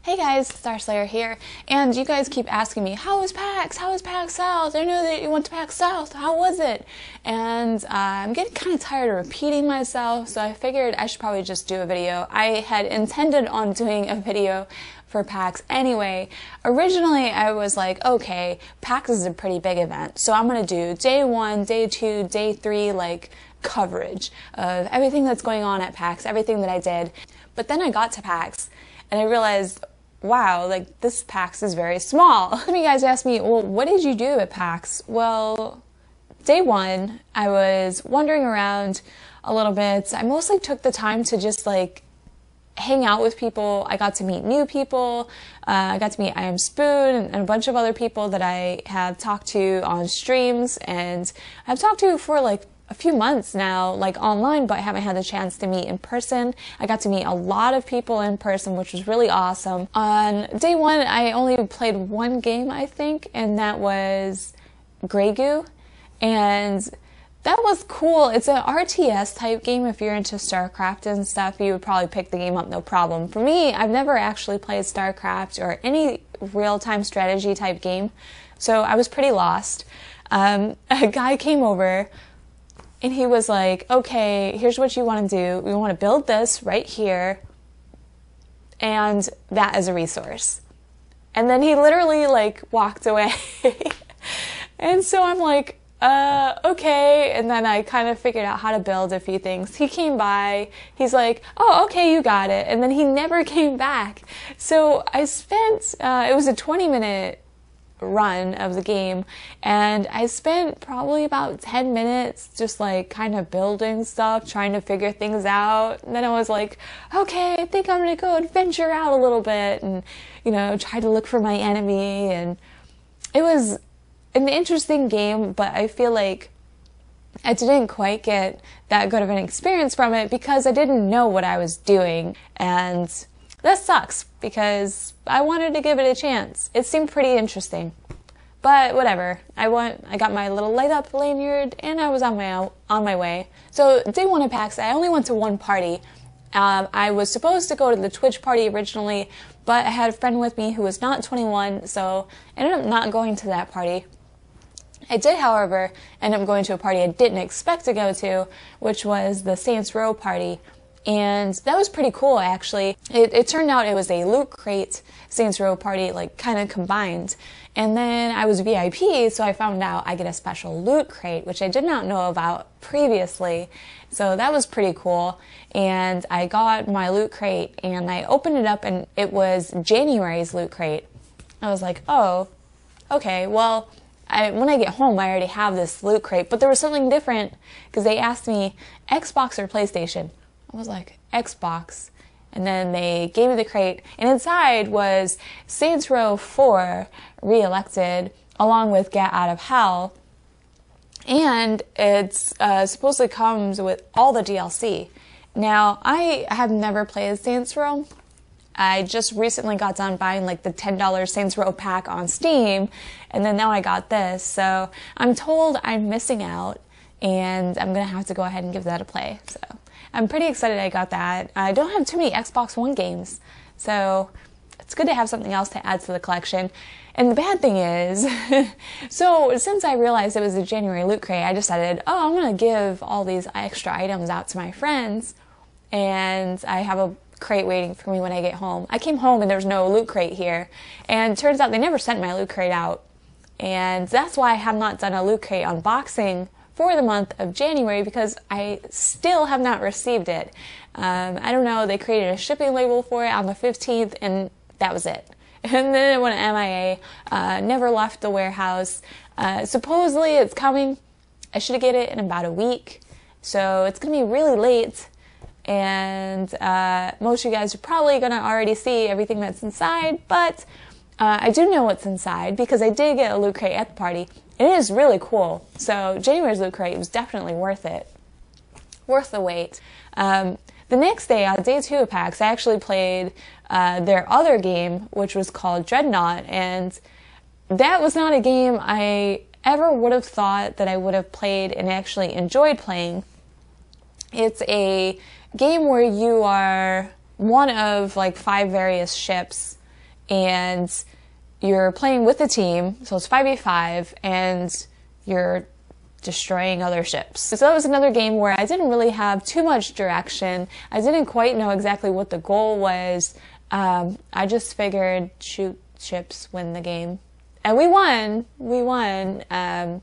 Hey guys, Starslayer here, and you guys keep asking me, how was PAX? How was PAX South? I know that you went to PAX South. How was it? And I'm getting kind of tired of repeating myself, so I figured I should probably just do a video. I had intended on doing a video for PAX anyway. Originally, I was like, okay, PAX is a pretty big event, so I'm going to do day 1, day 2, day 3, like, coverage of everything that's going on at PAX, everything that I did. But then I got to PAX, and I realized, wow, like, this PAX is very small. Some of you guys asked me, well, what did you do at PAX? Well, day 1, I was wandering around a little bit. I mostly took the time to just, like, hang out with people. I got to meet new people. I got to meet I Am Spoon and a bunch of other people that I have talked to on streams, and I've talked to for, like, a few months now, like online, but I haven't had the chance to meet in person. I got to meet a lot of people in person, which was really awesome. On day 1, I only played one game, I think, and that was Grey Goo, and that was cool. It's an RTS type game. If you're into StarCraft and stuff, you would probably pick the game up no problem. For me, I've never actually played StarCraft or any real-time strategy type game, so I was pretty lost. A guy came over, and he was like, okay, here's what you want to do. We want to build this right here, and that is a resource. And then he literally, like, walked away. And so I'm like, okay. And then I kind of figured out how to build a few things. He came by. He's like, oh, okay, you got it. And then he never came back. So I spent, it was a 20-minute run of the game, and I spent probably about 10 minutes just like kind of building stuff, trying to figure things out. And then I was like, okay, I think I'm gonna go adventure out a little bit and, you know, try to look for my enemy. And it was an interesting game, but I feel like I didn't quite get that good of an experience from it because I didn't know what I was doing, and that sucks because I wanted to give it a chance. It seemed pretty interesting, but whatever. I got my little light up lanyard, and I was on my way. So day 1 of PAX, I only went to one party. I was supposed to go to the Twitch party originally, but I had a friend with me who was not 21, so I ended up not going to that party. I did, however, end up going to a party I didn't expect to go to, which was the Saints Row party. And that was pretty cool, actually. It turned out it was a Loot Crate Saints Row party, like, kind of combined. And then I was VIP, so I found out I get a special Loot Crate, which I did not know about previously. So that was pretty cool. And I got my Loot Crate, and I opened it up, and it was January's Loot Crate. I was like, oh, okay, well, when I get home, I already have this Loot Crate. But there was something different, because they asked me, Xbox or PlayStation? I was like, Xbox. And then they gave me the crate, and inside was Saints Row 4 Re-Elected, along with Get Out of Hell. And it's supposedly comes with all the DLC. Now, I have never played Saints Row. I just recently got done buying, like, the $10 Saints Row pack on Steam, and then now I got this. So I'm told I'm missing out, and I'm going to have to go ahead and give that a play. So I'm pretty excited I got that. I don't have too many Xbox One games, so it's good to have something else to add to the collection. And the bad thing is, so since I realized it was a January Loot Crate, I decided, oh, I'm going to give all these extra items out to my friends, and I have a crate waiting for me when I get home. I came home and there was no Loot Crate here, and it turns out they never sent my Loot Crate out. And that's why I have not done a Loot Crate unboxing for the month of January, because I still have not received it. I don't know, they created a shipping label for it on the 15th, and that was it. And then it went MIA, never left the warehouse. Supposedly it's coming. I should get it in about a week, so it's going to be really late, and most of you guys are probably going to already see everything that's inside, but I do know what's inside because I did get a Loot Crate at the party. It is really cool. So January's Loot Crate was definitely worth it. Worth the wait. The next day, on day 2 of PAX, I actually played their other game, which was called Dreadnought, and that was not a game I ever would have thought that I would have played and actually enjoyed playing. It's a game where you are one of, like, 5 various ships and you're playing with the team, so it's 5v5, and you're destroying other ships. So that was another game where I didn't really have too much direction. I didn't quite know exactly what the goal was. I just figured shoot ships, win the game. And we won. I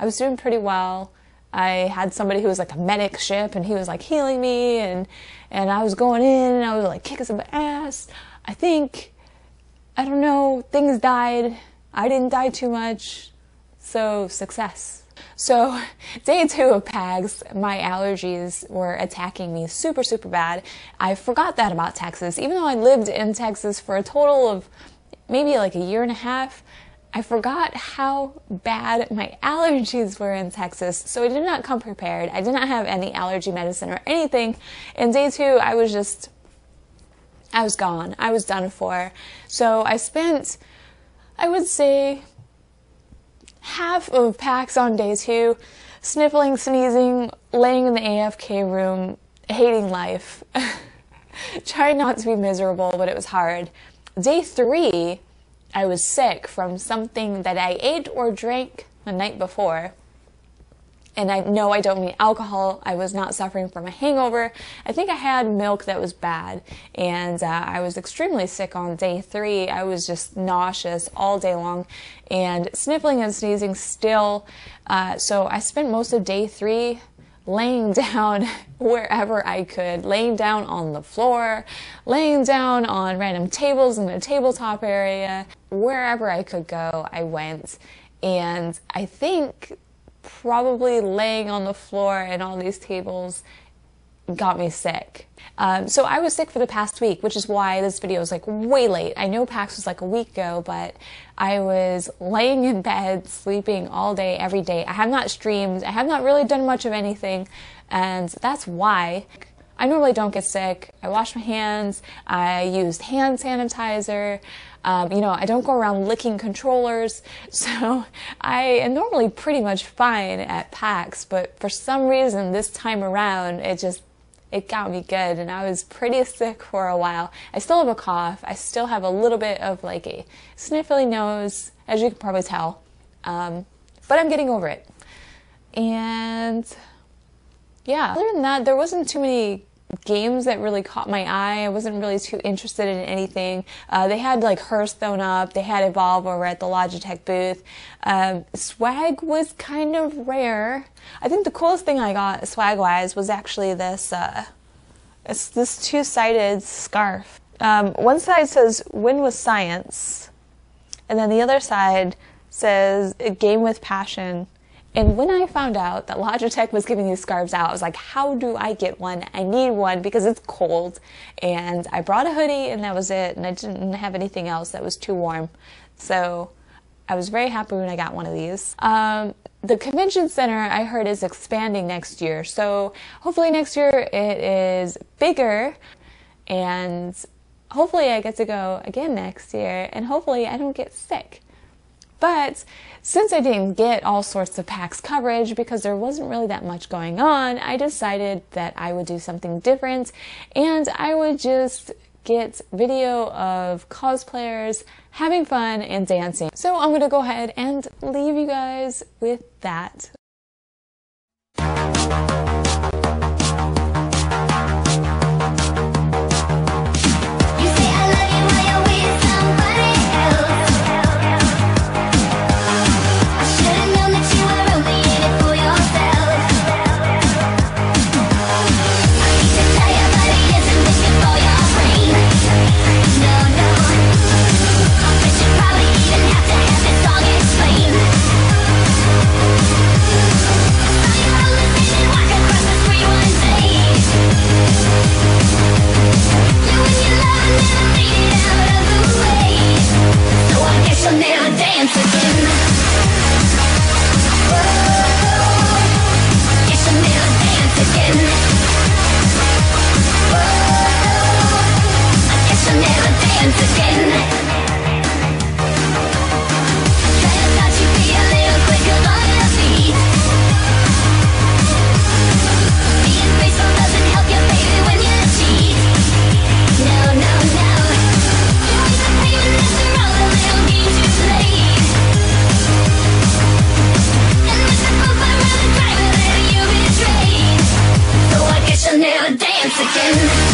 was doing pretty well. I had somebody who was like a medic ship, and he was like healing me, and I was going in, and I was like kicking some ass. I don't know, things died. I didn't die too much, so success. So day 2 of PAX, my allergies were attacking me super, super bad. I forgot that about Texas. Even though I lived in Texas for a total of maybe like a year and a half, I forgot how bad my allergies were in Texas. So I did not come prepared. I did not have any allergy medicine or anything. And day 2, I was gone. I was done for. So I spent, I would say, half of PAX on day 2, sniffling, sneezing, laying in the AFK room, hating life. Trying not to be miserable, but it was hard. Day 3, I was sick from something that I ate or drank the night before. And I know I don't mean alcohol. I was not suffering from a hangover. I think I had milk that was bad. And I was extremely sick on day 3. I was just nauseous all day long and sniffling and sneezing still. So I spent most of day 3 laying down wherever I could, laying down on the floor, laying down on random tables in the tabletop area. Wherever I could go, I went. And I think probably laying on the floor and on these tables got me sick. So I was sick for the past week, which is why this video is like way late. I know PAX was like a week ago, but I was laying in bed, sleeping all day, every day. I have not streamed. I have not really done much of anything, and that's why. I normally don't get sick. I wash my hands. I used hand sanitizer. You know, I don't go around licking controllers, so I am normally pretty much fine at PAX, but for some reason this time around it got me good, and I was pretty sick for a while. I still have a cough. I still have a little bit of like a sniffly nose, as you can probably tell, but I'm getting over it. And yeah, other than that, there wasn't too many games that really caught my eye. I wasn't really too interested in anything. They had like Hearthstone up. They had Evolve over at the Logitech booth. Swag was kind of rare. I think the coolest thing I got swag-wise was actually this, it's this two-sided scarf. One side says "Win with Science," and then the other side says "Game with Passion." And when I found out that Logitech was giving these scarves out, I was like, how do I get one? I need one because it's cold. And I brought a hoodie, and that was it. And I didn't have anything else that was too warm. So I was very happy when I got one of these. The convention center, I heard, is expanding next year. So hopefully next year it is bigger. And hopefully I get to go again next year. And hopefully I don't get sick. But since I didn't get all sorts of PAX coverage because there wasn't really that much going on, I decided that I would do something different, and I would just get video of cosplayers having fun and dancing. So I'm going to go ahead and leave you guys with that. No, no, no. wanna dance again.